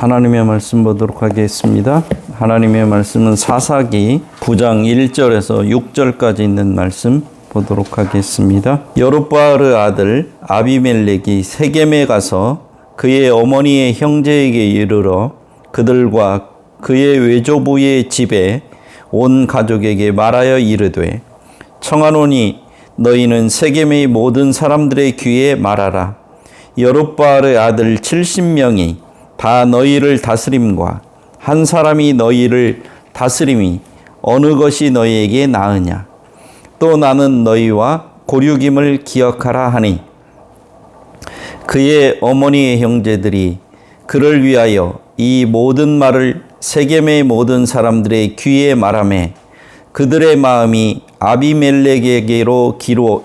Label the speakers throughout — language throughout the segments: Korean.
Speaker 1: 하나님의 말씀 보도록 하겠습니다. 하나님의 말씀은 사사기 9장 1절에서 6절까지 있는 말씀 보도록 하겠습니다. 여룹바알의 아들 아비멜렉이 세겜에 가서 그의 어머니의 형제에게 이르러 그들과 그의 외조부의 집에 온 가족에게 말하여 이르되 청하노니 너희는 세겜의 모든 사람들의 귀에 말하라. 여룹바알의 아들 70명이 다 너희를 다스림과 한 사람이 너희를 다스림이 어느 것이 너희에게 나으냐. 또 나는 너희와 고륙임을 기억하라 하니 그의 어머니의 형제들이 그를 위하여 이 모든 말을 세겜의 모든 사람들의 귀에 말하매 그들의 마음이 아비멜렉에게로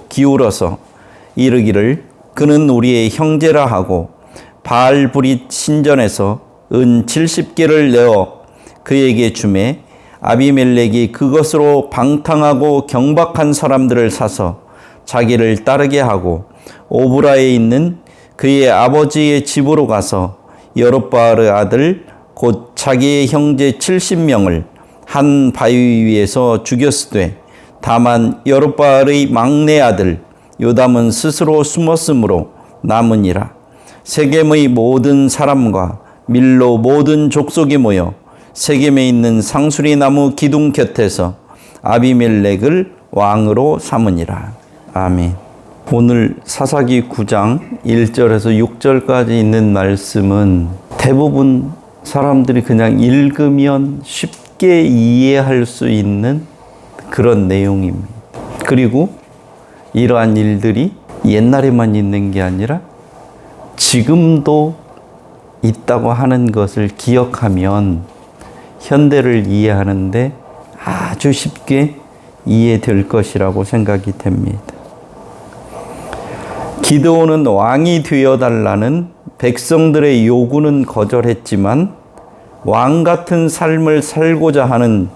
Speaker 1: 기울어서 이르기를 그는 우리의 형제라 하고 바알브릿 신전에서 은 70개를 내어 그에게 주매 아비멜렉이 그것으로 방탕하고 경박한 사람들을 사서 자기를 따르게 하고 오브라에 있는 그의 아버지의 집으로 가서 여룹바알의 아들 곧 자기의 형제 70명을 한 바위 위에서 죽였으되 다만 여룹바알의 막내 아들 요담은 스스로 숨었으므로 남으니라. 세겜의 모든 사람과 밀로 모든 족속이 모여 세겜에 있는 상수리 나무 기둥 곁에서 아비멜렉을 왕으로 삼으니라. 아멘. 오늘 사사기 9장 1절에서 6절까지 있는 말씀은 대부분 사람들이 그냥 읽으면 쉽게 이해할 수 있는 그런 내용입니다. 그리고 이러한 일들이 옛날에만 있는 게 아니라 지금도 있다고 하는 것을 기억하면 현대를 이해하는데 아주 쉽게 이해될 것이라고 생각이 됩니다. 기드온은 왕이 되어달라는 백성들의 요구는 거절했지만 왕 같은 삶을 살고자 하는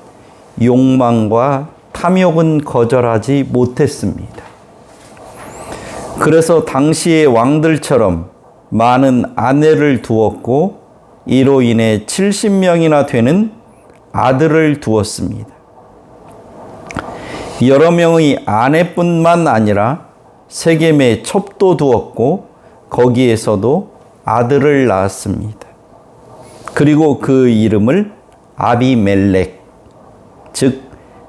Speaker 1: 욕망과 탐욕은 거절하지 못했습니다. 그래서 당시의 왕들처럼 많은 아내를 두었고 이로 인해 70명이나 되는 아들을 두었습니다. 여러 명의 아내뿐만 아니라 세겜에 첩도 두었고 거기에서도 아들을 낳았습니다. 그리고 그 이름을 아비멜렉, 즉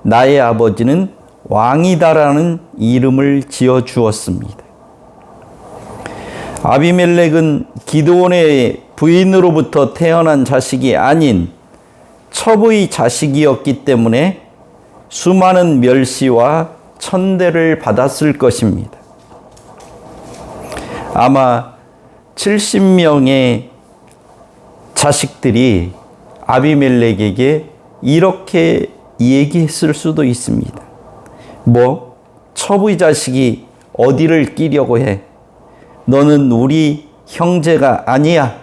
Speaker 1: 나의 아버지는 왕이다라는 이름을 지어 주었습니다. 아비멜렉은 기드온의 부인으로부터 태어난 자식이 아닌 첩의 자식이었기 때문에 수많은 멸시와 천대를 받았을 것입니다. 아마 70명의 자식들이 아비멜렉에게 이렇게 얘기했을 수도 있습니다. 뭐 첩의 자식이 어디를 끼려고 해? 너는 우리 형제가 아니야.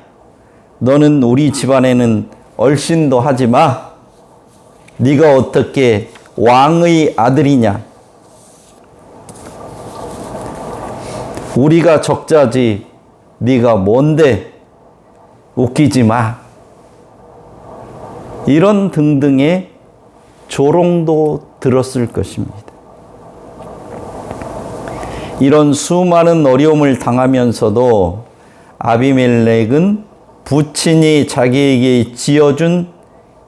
Speaker 1: 너는 우리 집안에는 얼씬도 하지 마. 네가 어떻게 왕의 아들이냐? 우리가 적자지 네가 뭔데? 웃기지 마. 이런 등등의 조롱도 들었을 것입니다. 이런 수많은 어려움을 당하면서도 아비멜렉은 부친이 자기에게 지어준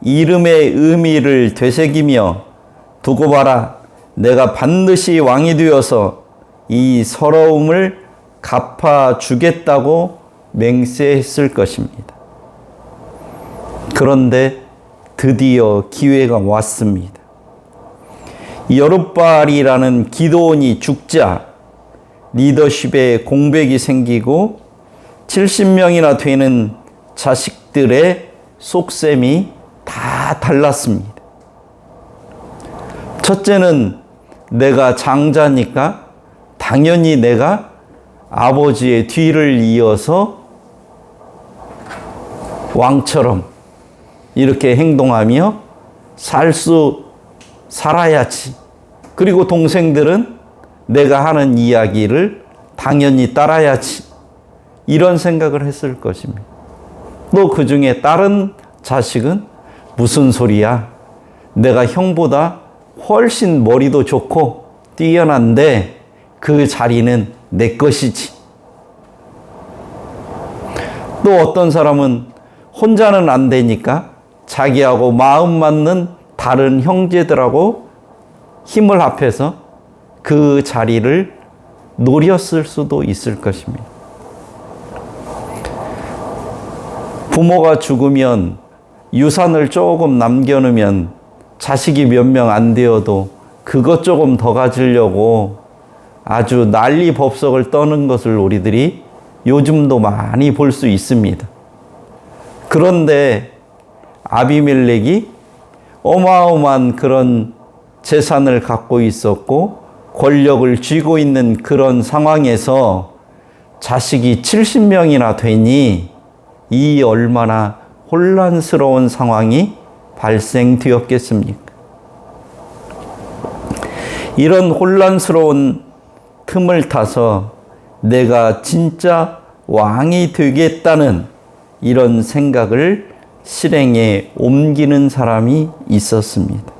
Speaker 1: 이름의 의미를 되새기며 두고 봐라, 내가 반드시 왕이 되어서 이 서러움을 갚아주겠다고 맹세했을 것입니다. 그런데 드디어 기회가 왔습니다. 여룹바알이라는 기드온이 죽자 리더십에 공백이 생기고 70명이나 되는 자식들의 속셈이 다 달랐습니다. 첫째는 내가 장자니까 당연히 내가 아버지의 뒤를 이어서 왕처럼 이렇게 행동하며 살아야지. 그리고 동생들은 내가 하는 이야기를 당연히 따라야지. 이런 생각을 했을 것입니다. 또 그 중에 다른 자식은 무슨 소리야? 내가 형보다 훨씬 머리도 좋고 뛰어난데 그 자리는 내 것이지. 또 어떤 사람은 혼자는 안 되니까 자기하고 마음 맞는 다른 형제들하고 힘을 합해서 그 자리를 노렸을 수도 있을 것입니다. 부모가 죽으면 유산을 조금 남겨놓으면 자식이 몇 명 안 되어도 그것 조금 더 가지려고 아주 난리 법석을 떠는 것을 우리들이 요즘도 많이 볼 수 있습니다. 그런데 아비멜렉이 어마어마한 그런 재산을 갖고 있었고 권력을 쥐고 있는 그런 상황에서 자식이 70명이나 되니 이 얼마나 혼란스러운 상황이 발생되었겠습니까? 이런 혼란스러운 틈을 타서 내가 진짜 왕이 되겠다는 이런 생각을 실행에 옮기는 사람이 있었습니다.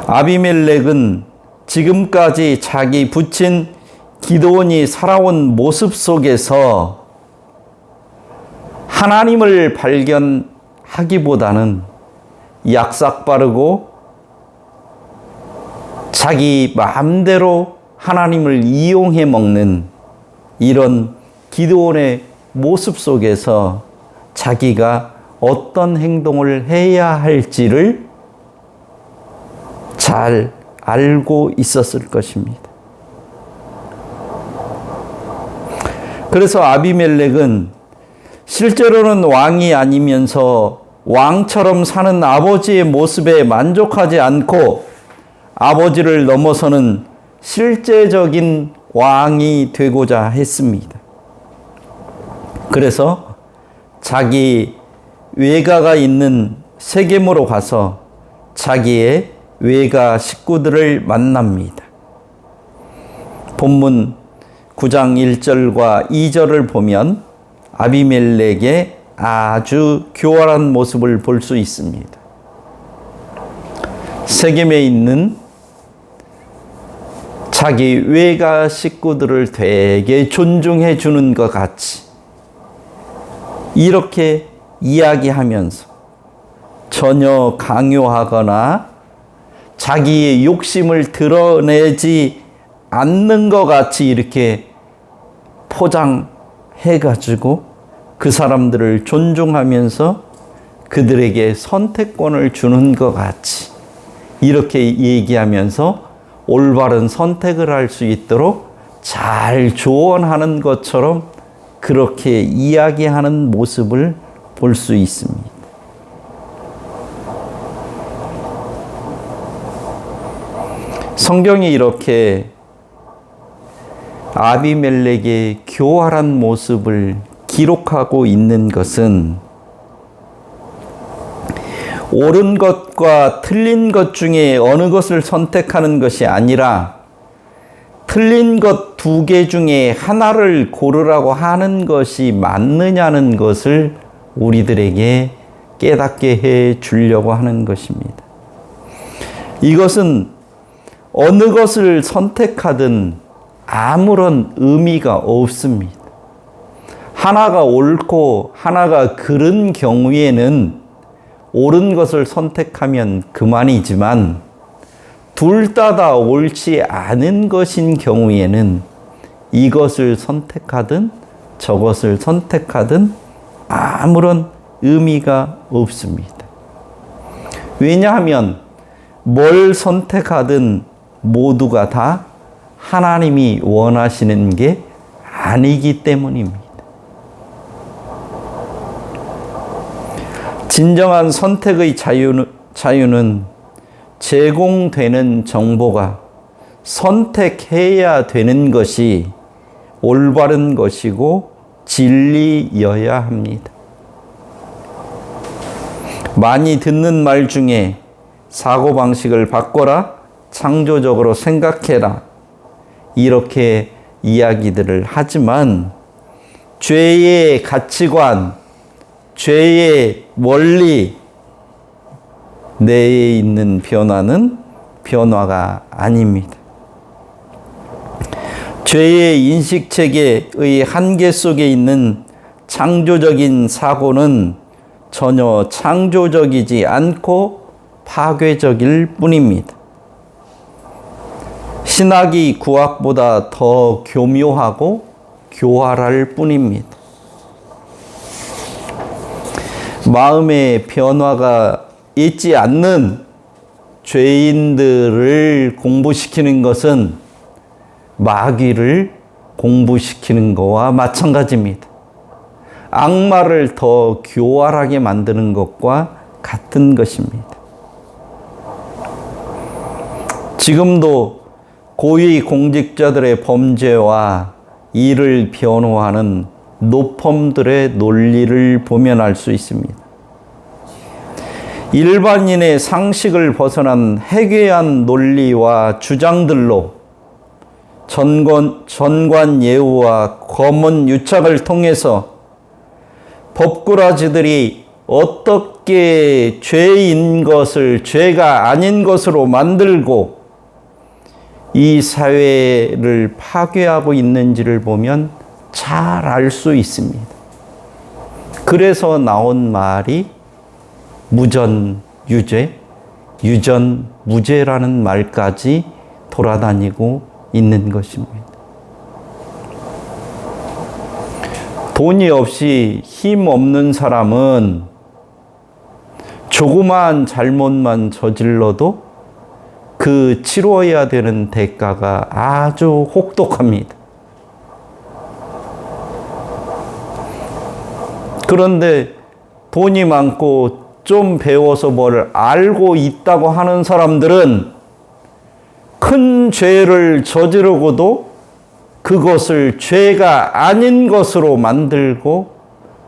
Speaker 1: 아비멜렉은 지금까지 자기 부친 기드온이 살아온 모습 속에서 하나님을 발견하기보다는 약삭 빠르고 자기 마음대로 하나님을 이용해 먹는 이런 기드온의 모습 속에서 자기가 어떤 행동을 해야 할지를 잘 알고 있었을 것입니다. 그래서 아비멜렉은 실제로는 왕이 아니면서 왕처럼 사는 아버지의 모습에 만족하지 않고 아버지를 넘어서는 실제적인 왕이 되고자 했습니다. 그래서 자기 외가가 있는 세겜으로 가서 자기의 외가 식구들을 만납니다. 본문 9장 1절과 2절을 보면 아비멜렉의 아주 교활한 모습을 볼 수 있습니다. 세겜에 있는 자기 외가 식구들을 되게 존중해 주는 것 같이 이렇게 이야기하면서 전혀 강요하거나 자기의 욕심을 드러내지 않는 것 같이 이렇게 포장해가지고 그 사람들을 존중하면서 그들에게 선택권을 주는 것 같이 이렇게 얘기하면서 올바른 선택을 할 수 있도록 잘 조언하는 것처럼 그렇게 이야기하는 모습을 볼 수 있습니다. 성경이 이렇게 아비멜렉의 교활한 모습을 기록하고 있는 것은 옳은 것과 틀린 것 중에 어느 것을 선택하는 것이 아니라 틀린 것 2개 중에 하나를 고르라고 하는 것이 맞느냐는 것을 우리들에게 깨닫게 해 주려고 하는 것입니다. 이것은 어느 것을 선택하든 아무런 의미가 없습니다. 하나가 옳고 하나가 그른 경우에는 옳은 것을 선택하면 그만이지만 둘 다 옳지 않은 것인 경우에는 이것을 선택하든 저것을 선택하든 아무런 의미가 없습니다. 왜냐하면 뭘 선택하든 모두가 다 하나님이 원하시는 게 아니기 때문입니다. 진정한 선택의 자유는 제공되는 정보가 선택해야 되는 것이 올바른 것이고 진리여야 합니다. 많이 듣는 말 중에 사고방식을 바꿔라, 창조적으로 생각해라 이렇게 이야기들을 하지만 죄의 가치관, 죄의 원리 내에 있는 변화는 변화가 아닙니다. 죄의 인식체계의 한계 속에 있는 창조적인 사고는 전혀 창조적이지 않고 파괴적일 뿐입니다. 신학이 구학보다 더 교묘하고 교활할 뿐입니다. 마음의 변화가 있지 않는 죄인들을 공부시키는 것은 마귀를 공부시키는 것과 마찬가지입니다. 악마를 더 교활하게 만드는 것과 같은 것입니다. 지금도 고위 공직자들의 범죄와 이를 변호하는 노펌들의 논리를 보면 알 수 있습니다. 일반인의 상식을 벗어난 해괴한 논리와 주장들로 전관 예우와 검언 유착을 통해서 법꾸라지들이 어떻게 죄인 것을 죄가 아닌 것으로 만들고 이 사회를 파괴하고 있는지를 보면 잘 알 수 있습니다. 그래서 나온 말이 무전유죄, 유전무죄라는 말까지 돌아다니고 있는 것입니다. 돈이 없이 힘 없는 사람은 조그마한 잘못만 저질러도 그 치러야 되는 대가가 아주 혹독합니다. 그런데 돈이 많고 좀 배워서 뭘 알고 있다고 하는 사람들은 큰 죄를 저지르고도 그것을 죄가 아닌 것으로 만들고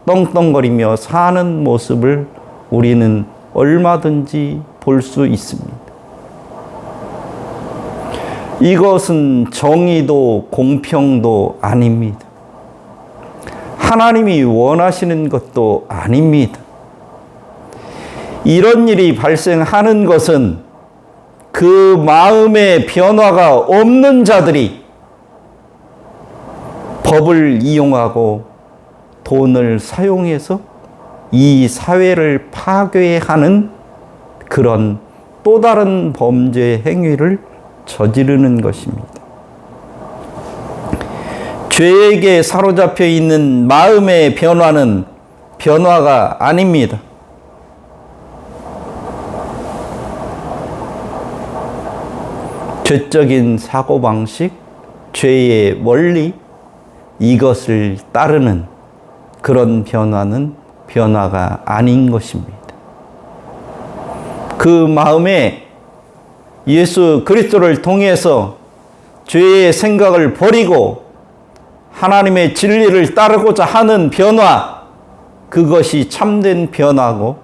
Speaker 1: 떵떵거리며 사는 모습을 우리는 얼마든지 볼 수 있습니다. 이것은 정의도 공평도 아닙니다. 하나님이 원하시는 것도 아닙니다. 이런 일이 발생하는 것은 그 마음의 변화가 없는 자들이 법을 이용하고 돈을 사용해서 이 사회를 파괴하는 그런 또 다른 범죄 행위를 저지르는 것입니다. 죄에게 사로잡혀 있는 마음의 변화는 변화가 아닙니다. 죄적인 사고방식, 죄의 원리, 이것을 따르는 그런 변화는 변화가 아닌 것입니다. 그 마음에 예수 그리스도를 통해서 죄의 생각을 버리고 하나님의 진리를 따르고자 하는 변화, 그것이 참된 변화고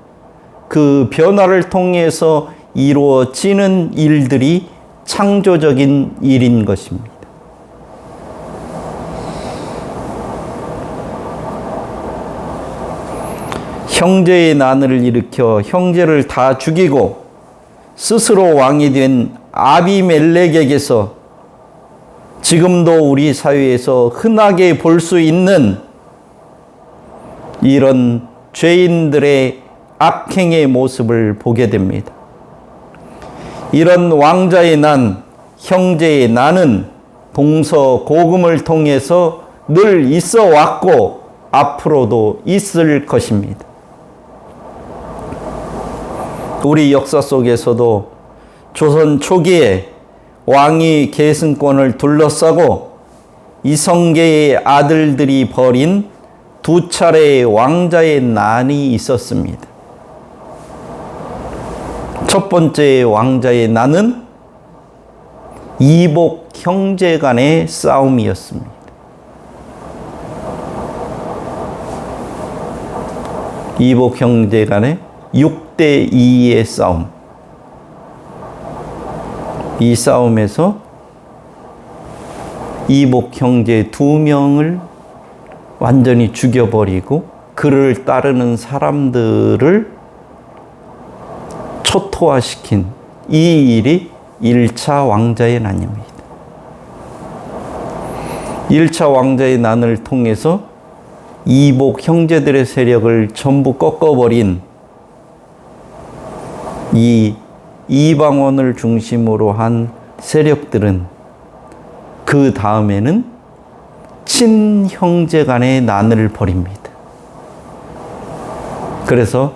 Speaker 1: 그 변화를 통해서 이루어지는 일들이 창조적인 일인 것입니다. 형제의 난을 일으켜 형제를 다 죽이고 스스로 왕이 된 아비멜렉에게서 지금도 우리 사회에서 흔하게 볼 수 있는 이런 죄인들의 악행의 모습을 보게 됩니다. 이런 왕자의 난, 형제의 난은 동서고금을 통해서 늘 있어 왔고 앞으로도 있을 것입니다. 우리 역사 속에서도 조선 초기에 왕이 계승권을 둘러싸고 이성계의 아들들이 벌인 두 차례의 왕자의 난이 있었습니다. 첫 번째 왕자의 난은 이복 형제 간의 싸움이었습니다. 이복 형제 간의 6대 2의 싸움. 이 싸움에서 이복 형제 2명을 완전히 죽여버리고 그를 따르는 사람들을 초토화시킨 이 일이 1차 왕자의 난입니다. 1차 왕자의 난을 통해서 이복 형제들의 세력을 전부 꺾어버린 이 이방원을 중심으로 한 세력들은 그 다음에는 친형제 간의 난을 벌입니다. 그래서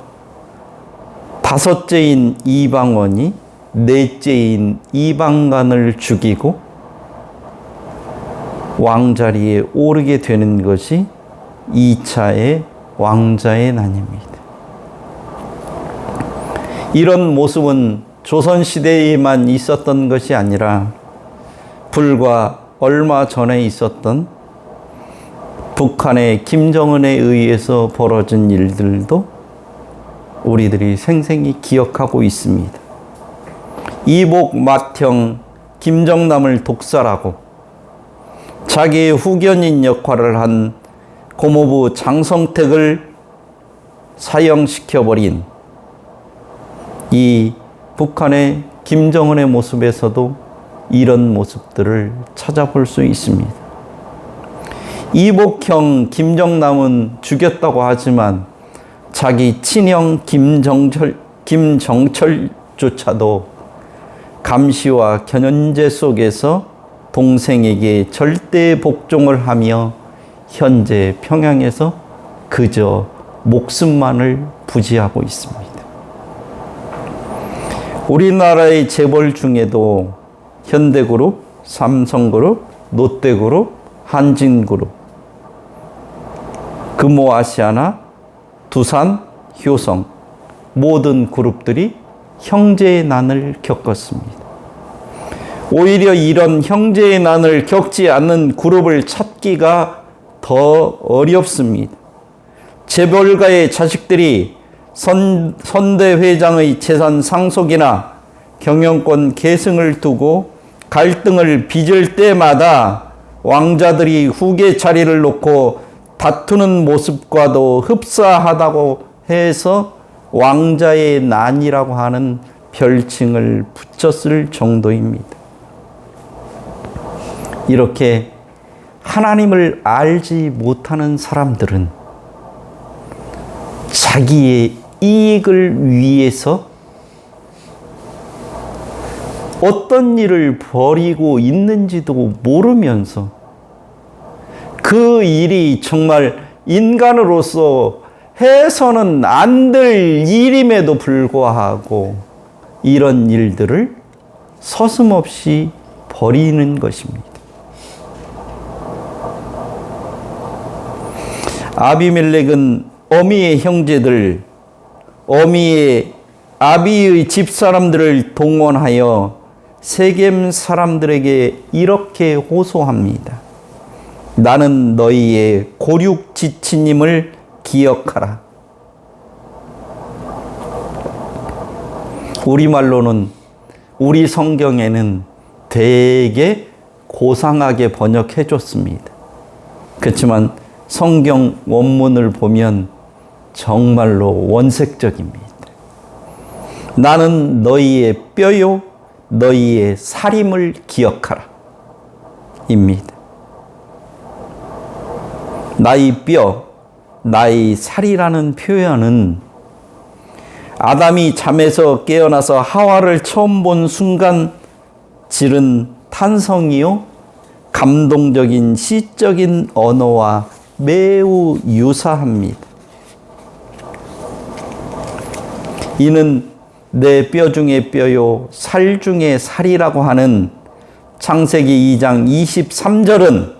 Speaker 1: 다섯째인 이방원이 넷째인 이방간을 죽이고 왕자리에 오르게 되는 것이 2차의 왕자의 난입니다. 이런 모습은 조선시대에만 있었던 것이 아니라 불과 얼마 전에 있었던 북한의 김정은에 의해서 벌어진 일들도 우리들이 생생히 기억하고 있습니다. 이복 맏형 김정남을 독살하고 자기의 후견인 역할을 한 고모부 장성택을 사형시켜버린 이 북한의 김정은의 모습에서도 이런 모습들을 찾아볼 수 있습니다. 이복형 김정남은 죽였다고 하지만 자기 친형 김정철조차도 감시와 견제 속에서 동생에게 절대 복종을 하며 현재 평양에서 그저 목숨만을 부지하고 있습니다. 우리나라의 재벌 중에도 현대그룹, 삼성그룹, 롯데그룹, 한진그룹, 금호아시아나, 두산, 효성 모든 그룹들이 형제의 난을 겪었습니다. 오히려 이런 형제의 난을 겪지 않는 그룹을 찾기가 더 어렵습니다. 재벌가의 자식들이 선대 회장의 재산 상속이나 경영권 계승을 두고 갈등을 빚을 때마다 왕자들이 후계 자리를 놓고 다투는 모습과도 흡사하다고 해서 왕자의 난이라고 하는 별칭을 붙였을 정도입니다. 이렇게 하나님을 알지 못하는 사람들은 자기의 이익을 위해서 어떤 일을 벌이고 있는지도 모르면서 그 일이 정말 인간으로서 해서는 안 될 일임에도 불구하고 이런 일들을 서슴없이 벌이는 것입니다. 아비멜렉은 어미의 형제들, 아비의 집사람들을 동원하여 세겜 사람들에게 이렇게 호소합니다. 나는 너희의 고륙 지치님을 기억하라. 우리말로는 우리 성경에는 되게 고상하게 번역해 줬습니다. 그렇지만 성경 원문을 보면 정말로 원색적입니다. 나는 너희의 뼈요 너희의 살임을 기억하라 입니다. 나의 뼈, 나의 살이라는 표현은 아담이 잠에서 깨어나서 하와를 처음 본 순간 지른 탄성이요 감동적인 시적인 언어와 매우 유사합니다. 이는 내 뼈 중에 뼈요 살 중에 살이라고 하는 창세기 2장 23절은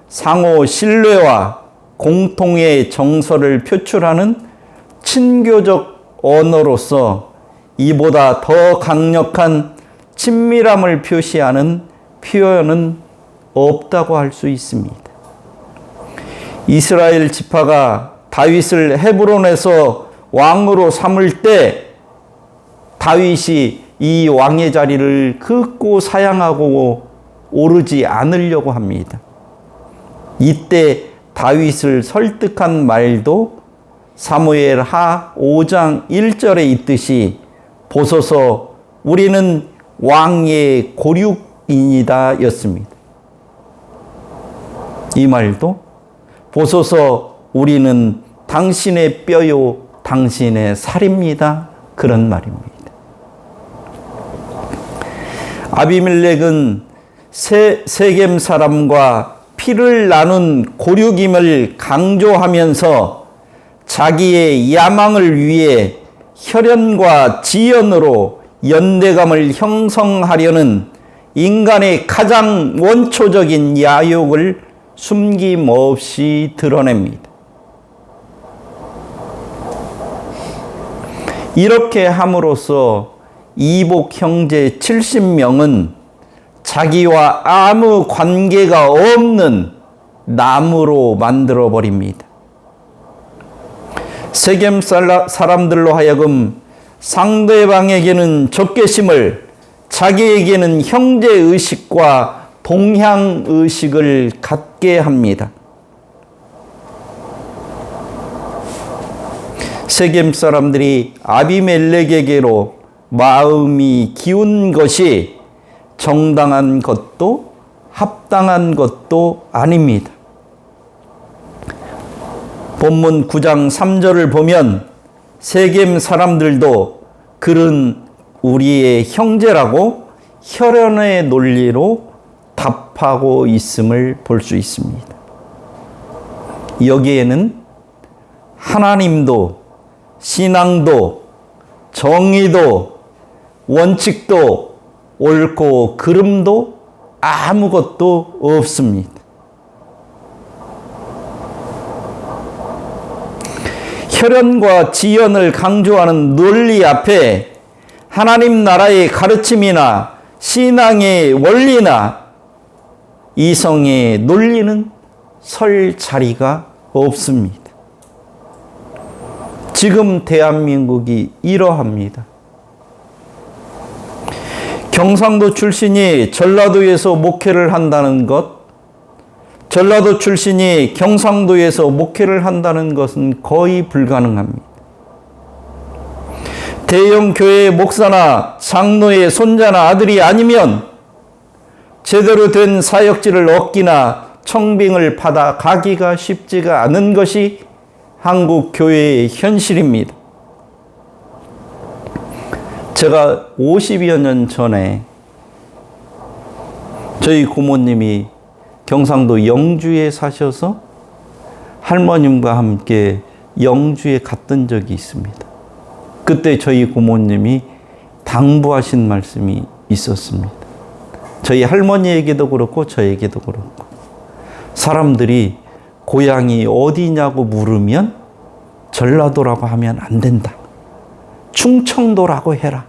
Speaker 1: 상호 신뢰와 공통의 정서를 표출하는 친교적 언어로서 이보다 더 강력한 친밀함을 표시하는 표현은 없다고 할 수 있습니다. 이스라엘 지파가 다윗을 헤브론에서 왕으로 삼을 때 다윗이 이 왕의 자리를 극고 사양하고 오르지 않으려고 합니다. 이때 다윗을 설득한 말도 사무엘 하 5장 1절에 있듯이 보소서 우리는 왕의 고륙이니다 였습니다. 이 말도 보소서 우리는 당신의 뼈요 당신의 살입니다. 그런 말입니다. 아비멜렉은 세겜 사람과 피를 나눈 고륙임을 강조하면서 자기의 야망을 위해 혈연과 지연으로 연대감을 형성하려는 인간의 가장 원초적인 야욕을 숨김없이 드러냅니다. 이렇게 함으로써 이복 형제 70명은 자기와 아무 관계가 없는 나무로 만들어 버립니다. 세겜 사람들로 하여금 상대방에게는 적개심을, 자기에게는 형제의식과 동향의식을 갖게 합니다. 세겜 사람들이 아비멜렉에게로 마음이 기운 것이 정당한 것도 합당한 것도 아닙니다. 본문 9장 3절을 보면 세겜 사람들도 그는 우리의 형제라고 혈연의 논리로 답하고 있음을 볼 수 있습니다. 여기에는 하나님도 신앙도 정의도 원칙도 옳고 그름도 아무것도 없습니다. 혈연과 지연을 강조하는 논리 앞에 하나님 나라의 가르침이나 신앙의 원리나 이성의 논리는 설 자리가 없습니다. 지금 대한민국이 이러합니다. 경상도 출신이 전라도에서 목회를 한다는 것, 전라도 출신이 경상도에서 목회를 한다는 것은 거의 불가능합니다. 대형 교회 목사나 장로의 손자나 아들이 아니면 제대로 된 사역지를 얻기나 청빙을 받아 가기가 쉽지가 않은 것이 한국 교회의 현실입니다. 제가 50여 년 전에 저희 고모님이 경상도 영주에 사셔서 할머님과 함께 영주에 갔던 적이 있습니다. 그때 저희 고모님이 당부하신 말씀이 있었습니다. 저희 할머니에게도 그렇고 저에게도 그렇고 사람들이 고향이 어디냐고 물으면 전라도라고 하면 안 된다. 충청도라고 해라.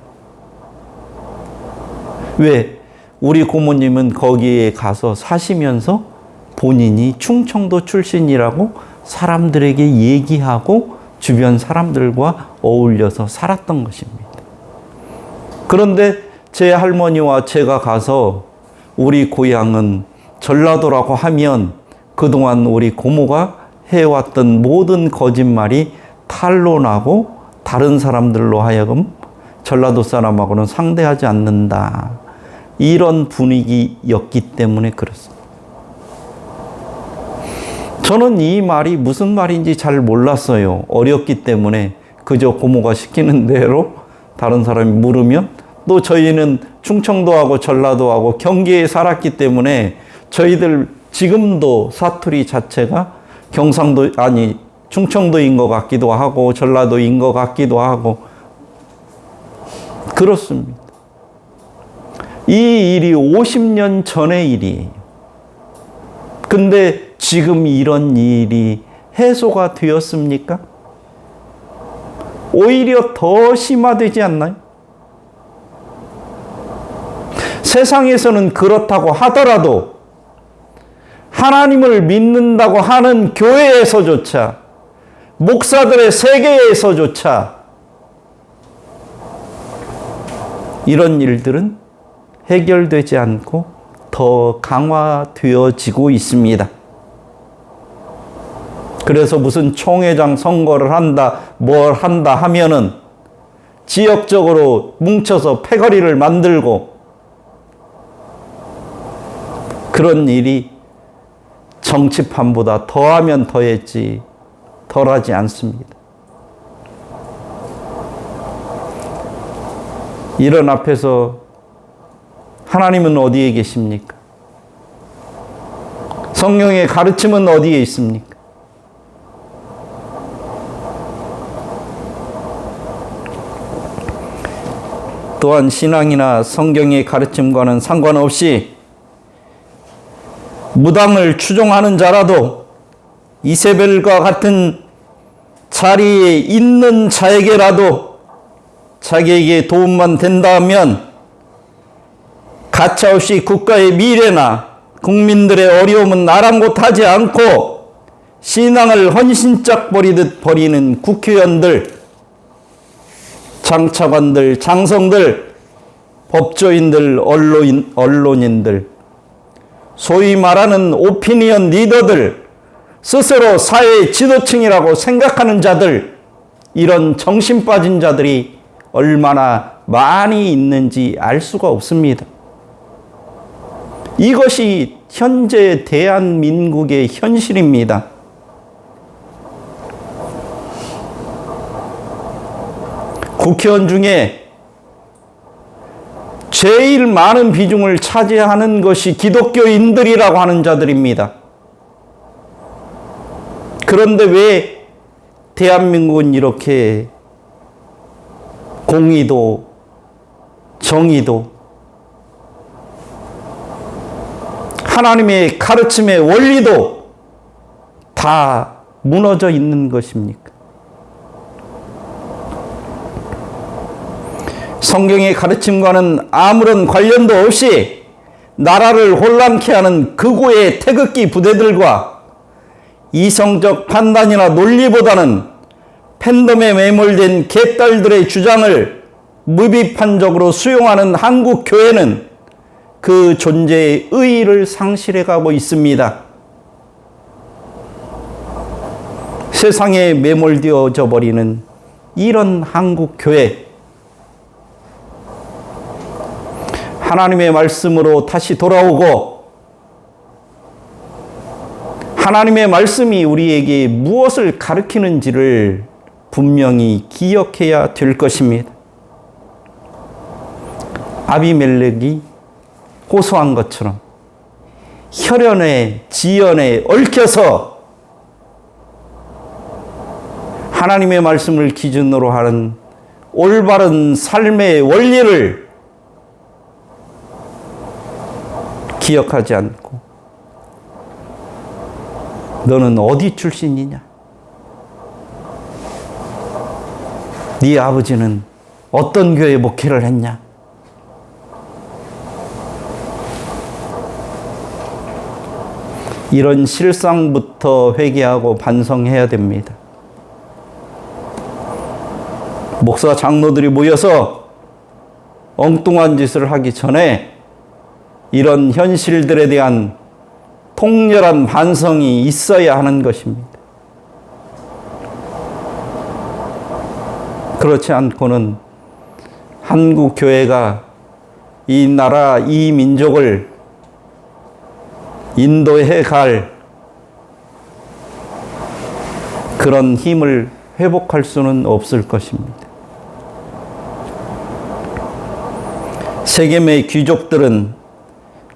Speaker 1: 왜? 우리 고모님은 거기에 가서 사시면서 본인이 충청도 출신이라고 사람들에게 얘기하고 주변 사람들과 어울려서 살았던 것입니다. 그런데 제 할머니와 제가 가서 우리 고향은 전라도라고 하면 그동안 우리 고모가 해왔던 모든 거짓말이 탄로나고 다른 사람들로 하여금 전라도 사람하고는 상대하지 않는다. 이런 분위기였기 때문에 그렇습니다. 저는 이 말이 무슨 말인지 잘 몰랐어요. 어렸기 때문에 그저 고모가 시키는 대로 다른 사람이 물으면 또 저희는 충청도하고 전라도하고 경기에 살았기 때문에 저희들 지금도 사투리 자체가 경상도 아니 충청도인 것 같기도 하고 전라도인 것 같기도 하고 그렇습니다. 이 일이 50년 전의 일이에요. 근데 지금 이런 일이 해소가 되었습니까? 오히려 더 심화되지 않나요? 세상에서는 그렇다고 하더라도 하나님을 믿는다고 하는 교회에서조차 목사들의 세계에서조차 이런 일들은 해결되지 않고 더 강화되어지고 있습니다. 그래서 무슨 총회장 선거를 한다, 뭘 한다 하면은 지역적으로 뭉쳐서 패거리를 만들고 그런 일이 정치판보다 더하면 더했지 덜하지 않습니다. 이런 앞에서 하나님은 어디에 계십니까? 성경의 가르침은 어디에 있습니까? 또한 신앙이나 성경의 가르침과는 상관없이 무당을 추종하는 자라도 이세벨과 같은 자리에 있는 자에게라도 자기에게 도움만 된다면 가차없이 국가의 미래나 국민들의 어려움은 아랑곳하지 않고 신앙을 헌신짝 버리듯 버리는 국회의원들, 장차관들, 장성들, 법조인들, 언론인들, 소위 말하는 오피니언 리더들, 스스로 사회 지도층이라고 생각하는 자들, 이런 정신 빠진 자들이 얼마나 많이 있는지 알 수가 없습니다. 이것이 현재 대한민국의 현실입니다. 국회의원 중에 제일 많은 비중을 차지하는 것이 기독교인들이라고 하는 자들입니다. 그런데 왜 대한민국은 이렇게 공의도, 정의도, 하나님의 가르침의 원리도 다 무너져 있는 것입니까? 성경의 가르침과는 아무런 관련도 없이 나라를 혼란케 하는 극우의 태극기 부대들과 이성적 판단이나 논리보다는 팬덤에 매몰된 개딸들의 주장을 무비판적으로 수용하는 한국 교회는 그 존재의 의의를 상실해가고 있습니다. 세상에 매몰되어져 버리는 이런 한국 교회, 하나님의 말씀으로 다시 돌아오고 하나님의 말씀이 우리에게 무엇을 가르치는지를 분명히 기억해야 될 것입니다. 아비멜렉이 호소한 것처럼 혈연에 지연에 얽혀서 하나님의 말씀을 기준으로 하는 올바른 삶의 원리를 기억하지 않고 너는 어디 출신이냐? 네 아버지는 어떤 교회 목회를 했냐? 이런 실상부터 회개하고 반성해야 됩니다. 목사 장로들이 모여서 엉뚱한 짓을 하기 전에 이런 현실들에 대한 통렬한 반성이 있어야 하는 것입니다. 그렇지 않고는 한국 교회가 이 나라, 이 민족을 인도해 갈 그런 힘을 회복할 수는 없을 것입니다. 세겜의 귀족들은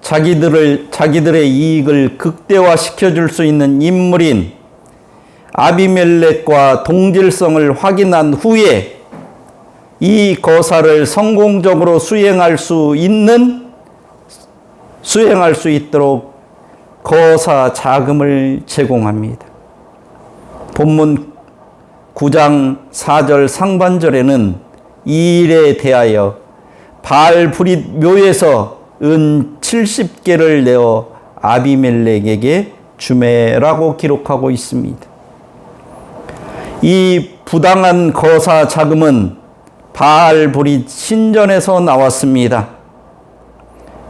Speaker 1: 자기들의 이익을 극대화시켜 줄 수 있는 인물인 아비멜렉과 동질성을 확인한 후에 이 거사를 성공적으로 수행할 수 있도록 거사 자금을 제공합니다. 본문 9장 4절 상반절에는 이 일에 대하여 바알브릿 묘에서 은 70개를 내어 아비멜렉에게 주매라고 기록하고 있습니다. 이 부당한 거사 자금은 바알브릿 신전에서 나왔습니다.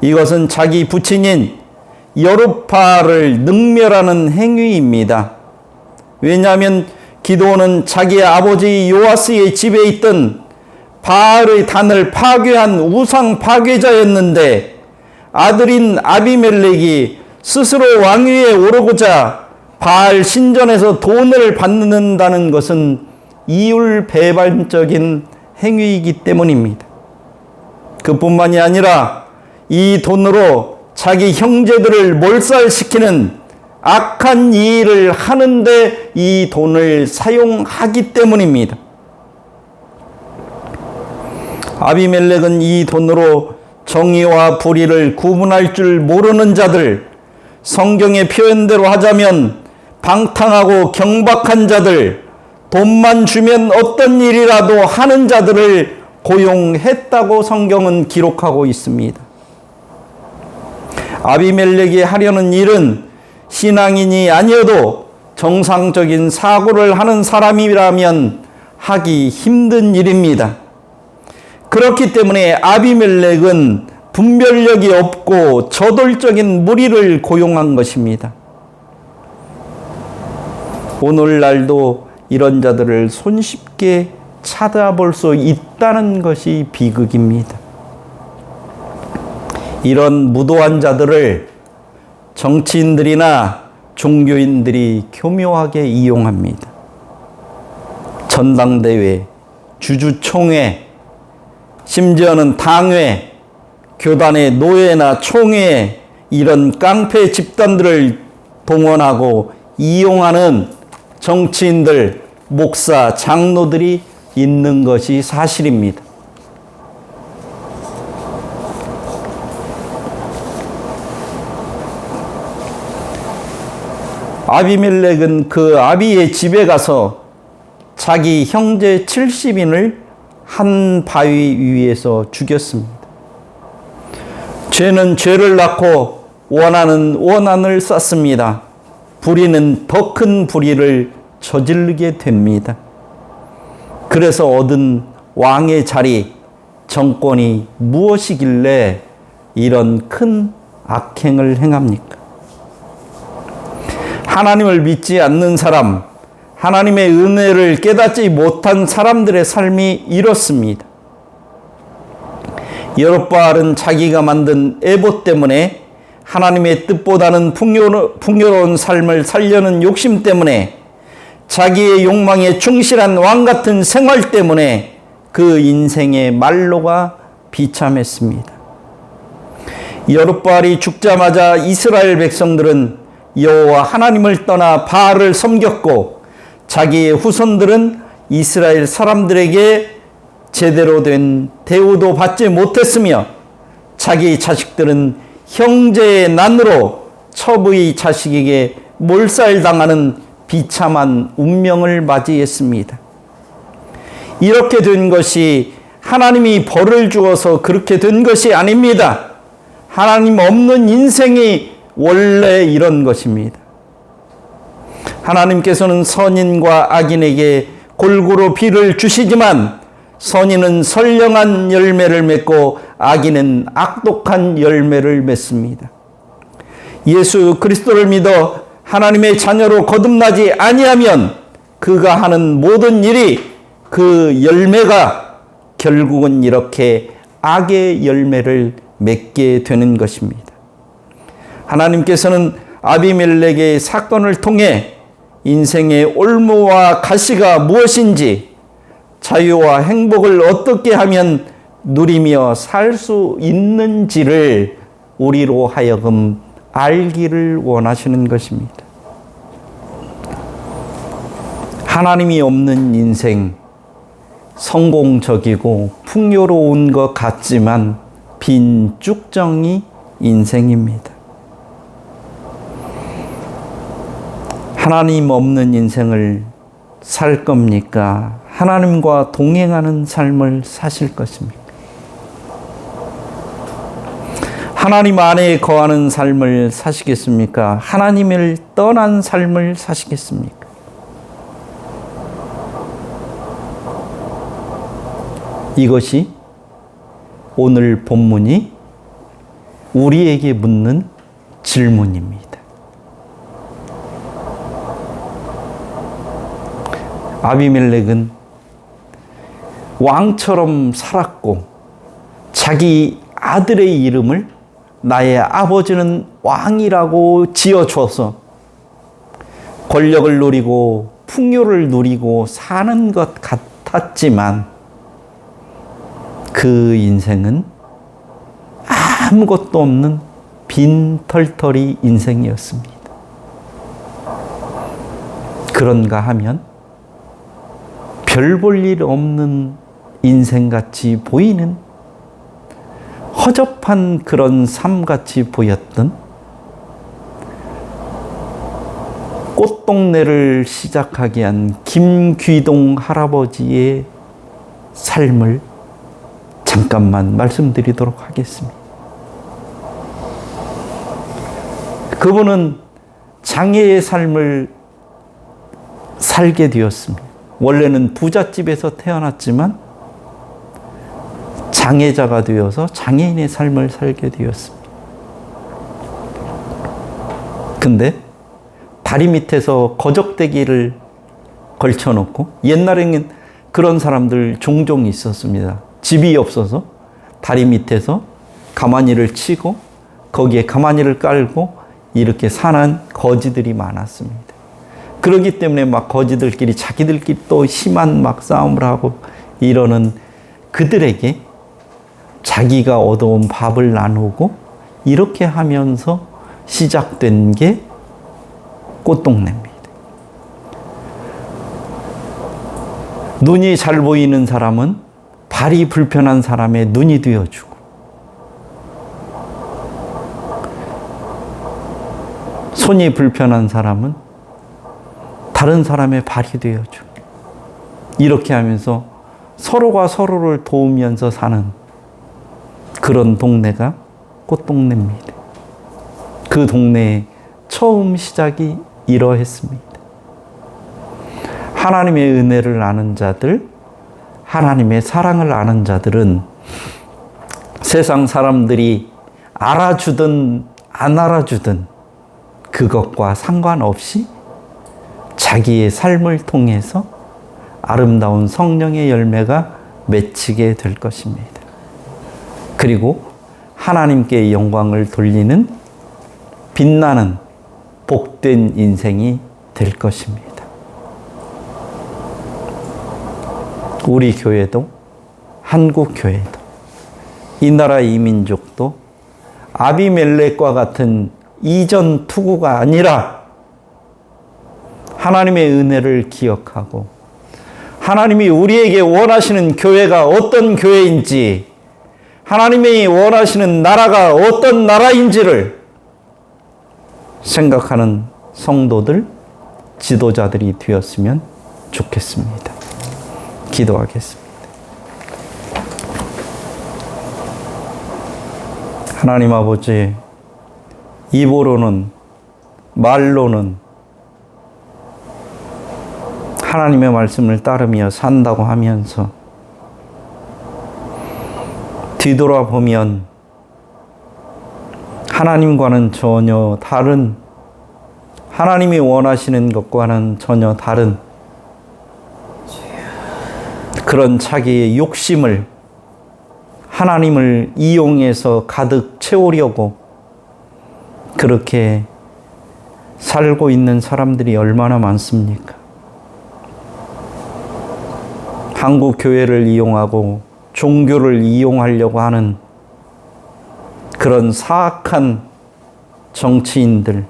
Speaker 1: 이것은 자기 부친인 여룹바알을 능멸하는 행위입니다. 왜냐하면 기드온은 자기 아버지 요아스의 집에 있던 바알의 단을 파괴한 우상 파괴자였는데 아들인 아비멜렉이 스스로 왕위에 오르고자 바알 신전에서 돈을 받는다는 것은 이율배반적인 행위이기 때문입니다. 그뿐만이 아니라 이 돈으로 자기 형제들을 몰살시키는 악한 일을 하는데 이 돈을 사용하기 때문입니다. 아비멜렉은 이 돈으로 정의와 불의를 구분할 줄 모르는 자들, 성경의 표현대로 하자면 방탕하고 경박한 자들, 돈만 주면 어떤 일이라도 하는 자들을 고용했다고 성경은 기록하고 있습니다. 아비멜렉이 하려는 일은 신앙인이 아니어도 정상적인 사고를 하는 사람이라면 하기 힘든 일입니다. 그렇기 때문에 아비멜렉은 분별력이 없고 저돌적인 무리를 고용한 것입니다. 오늘날도 이런 자들을 손쉽게 찾아볼 수 있다는 것이 비극입니다. 이런 무도한 자들을 정치인들이나 종교인들이 교묘하게 이용합니다. 전당대회, 주주총회, 심지어는 당회, 교단의 노회나 총회, 이런 깡패 집단들을 동원하고 이용하는 정치인들, 목사, 장로들이 있는 것이 사실입니다. 아비멜렉은 그 아비의 집에 가서 자기 형제 70인을 한 바위 위에서 죽였습니다. 죄는 죄를 낳고 원한은 원한을 쌓습니다. 불의는 더 큰 불의를 저지르게 됩니다. 그래서 얻은 왕의 자리, 정권이 무엇이길래 이런 큰 악행을 행합니까? 하나님을 믿지 않는 사람, 하나님의 은혜를 깨닫지 못한 사람들의 삶이 이렇습니다. 여롯바알은 자기가 만든 에봇 때문에 하나님의 뜻보다는 풍요로운 삶을 살려는 욕심 때문에 자기의 욕망에 충실한 왕 같은 생활 때문에 그 인생의 말로가 비참했습니다. 여롯바알이 죽자마자 이스라엘 백성들은 여호와 하나님을 떠나 바알을 섬겼고 자기의 후손들은 이스라엘 사람들에게 제대로 된 대우도 받지 못했으며 자기 자식들은 형제의 난으로 첩의 자식에게 몰살당하는 비참한 운명을 맞이했습니다. 이렇게 된 것이 하나님이 벌을 주어서 그렇게 된 것이 아닙니다. 하나님 없는 인생이 원래 이런 것입니다. 하나님께서는 선인과 악인에게 골고루 비를 주시지만 선인은 선량한 열매를 맺고 악인은 악독한 열매를 맺습니다. 예수 그리스도를 믿어 하나님의 자녀로 거듭나지 아니하면 그가 하는 모든 일이 그 열매가 결국은 이렇게 악의 열매를 맺게 되는 것입니다. 하나님께서는 아비멜렉의 사건을 통해 인생의 올무와 가시가 무엇인지, 자유와 행복을 어떻게 하면 누리며 살 수 있는지를 우리로 하여금 알기를 원하시는 것입니다. 하나님이 없는 인생, 성공적이고 풍요로운 것 같지만 빈 쭉정이 인생입니다. 하나님 없는 인생을 살 겁니까? 하나님과 동행하는 삶을 사실 것입니까? 하나님 안에 거하는 삶을 사시겠습니까? 하나님을 떠난 삶을 사시겠습니까? 이것이 오늘 본문이 우리에게 묻는 질문입니다. 아비멜렉은 왕처럼 살았고 자기 아들의 이름을 나의 아버지는 왕이라고 지어줘서 권력을 누리고 풍요를 누리고 사는 것 같았지만 그 인생은 아무것도 없는 빈털터리 인생이었습니다. 그런가 하면 별 볼 일 없는 인생같이 보이는 허접한 그런 삶같이 보였던 꽃동네를 시작하게 한 김귀동 할아버지의 삶을 잠깐만 말씀드리도록 하겠습니다. 그분은 장애의 삶을 살게 되었습니다. 원래는 부잣집에서 태어났지만 장애자가 되어서 장애인의 삶을 살게 되었습니다. 근데 다리 밑에서 거적대기를 걸쳐놓고, 옛날에는 그런 사람들 종종 있었습니다. 집이 없어서 다리 밑에서 가마니를 치고 거기에 가마니를 깔고 이렇게 사는 거지들이 많았습니다. 그렇기 때문에 막 거지들끼리 자기들끼리 또 심한 막 싸움을 하고 이러는 그들에게 자기가 얻어온 밥을 나누고 이렇게 하면서 시작된 게 꽃동네입니다. 눈이 잘 보이는 사람은 발이 불편한 사람의 눈이 되어주고, 손이 불편한 사람은 다른 사람의 발이 되어주고, 이렇게 하면서 서로가 서로를 도우면서 사는 그런 동네가 꽃동네입니다. 그 동네의 처음 시작이 이러했습니다. 하나님의 은혜를 아는 자들, 하나님의 사랑을 아는 자들은 세상 사람들이 알아주든 안 알아주든 그것과 상관없이 자기의 삶을 통해서 아름다운 성령의 열매가 맺히게 될 것입니다. 그리고 하나님께 영광을 돌리는 빛나는 복된 인생이 될 것입니다. 우리 교회도, 한국 교회도, 이 나라 이 민족도 아비멜렉과 같은 이전 투구가 아니라 하나님의 은혜를 기억하고 하나님이 우리에게 원하시는 교회가 어떤 교회인지, 하나님이 원하시는 나라가 어떤 나라인지를 생각하는 성도들, 지도자들이 되었으면 좋겠습니다. 기도하겠습니다. 하나님 아버지, 입으로는, 말로는 하나님의 말씀을 따르며 산다고 하면서 뒤돌아보면 하나님과는 전혀 다른, 하나님이 원하시는 것과는 전혀 다른 그런 자기의 욕심을 하나님을 이용해서 가득 채우려고 그렇게 살고 있는 사람들이 얼마나 많습니까? 한국 교회를 이용하고 종교를 이용하려고 하는 그런 사악한 정치인들,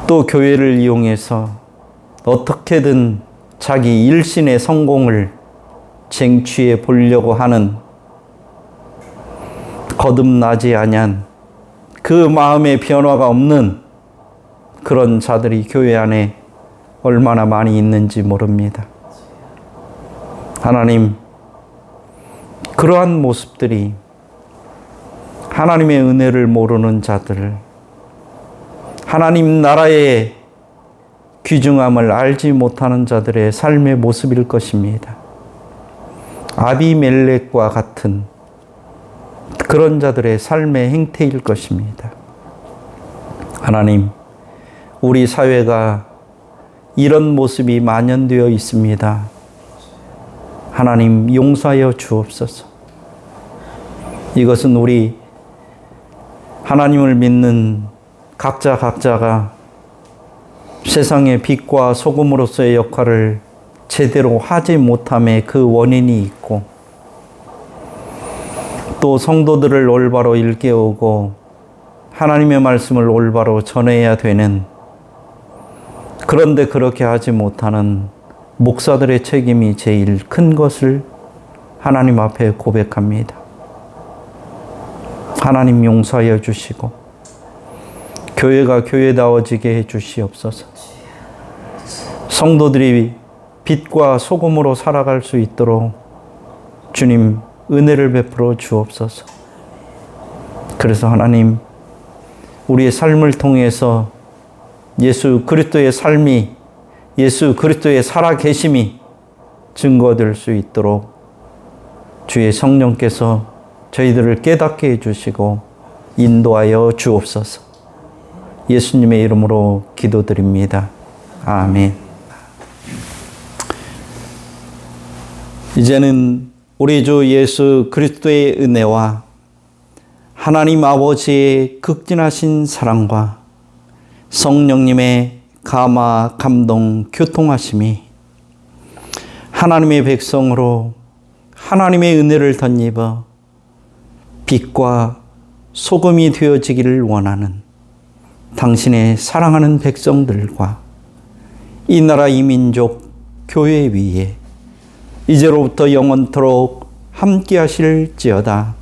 Speaker 1: 또 교회를 이용해서 어떻게든 자기 일신의 성공을 쟁취해 보려고 하는 거듭나지 아니한 그 마음의 변화가 없는 그런 자들이 교회 안에 얼마나 많이 있는지 모릅니다. 하나님, 그러한 모습들이 하나님의 은혜를 모르는 자들, 하나님 나라의 귀중함을 알지 못하는 자들의 삶의 모습일 것입니다. 아비멜렉과 같은 그런 자들의 삶의 행태일 것입니다. 하나님, 우리 사회가 이런 모습이 만연되어 있습니다. 하나님 용서하여 주옵소서. 이것은 우리 하나님을 믿는 각자가 세상의 빛과 소금으로서의 역할을 제대로 하지 못함의 그 원인이 있고, 또 성도들을 올바로 일깨우고 하나님의 말씀을 올바로 전해야 되는, 그런데 그렇게 하지 못하는 목사들의 책임이 제일 큰 것을 하나님 앞에 고백합니다. 하나님 용서하여 주시고 교회가 교회다워지게 해 주시옵소서. 성도들이 빛과 소금으로 살아갈 수 있도록 주님 은혜를 베풀어 주옵소서. 그래서 하나님, 우리의 삶을 통해서 예수 그리스도의 삶이, 예수 그리스도의 살아계심이 증거될 수 있도록 주의 성령께서 저희들을 깨닫게 해주시고 인도하여 주옵소서. 예수님의 이름으로 기도드립니다. 아멘. 이제는 우리 주 예수 그리스도의 은혜와 하나님 아버지의 극진하신 사랑과 성령님의 감화, 감동, 교통하심이 하나님의 백성으로 하나님의 은혜를 덧입어 빛과 소금이 되어지기를 원하는 당신의 사랑하는 백성들과 이 나라 이 민족 교회 위에 이제로부터 영원토록 함께 하실지어다.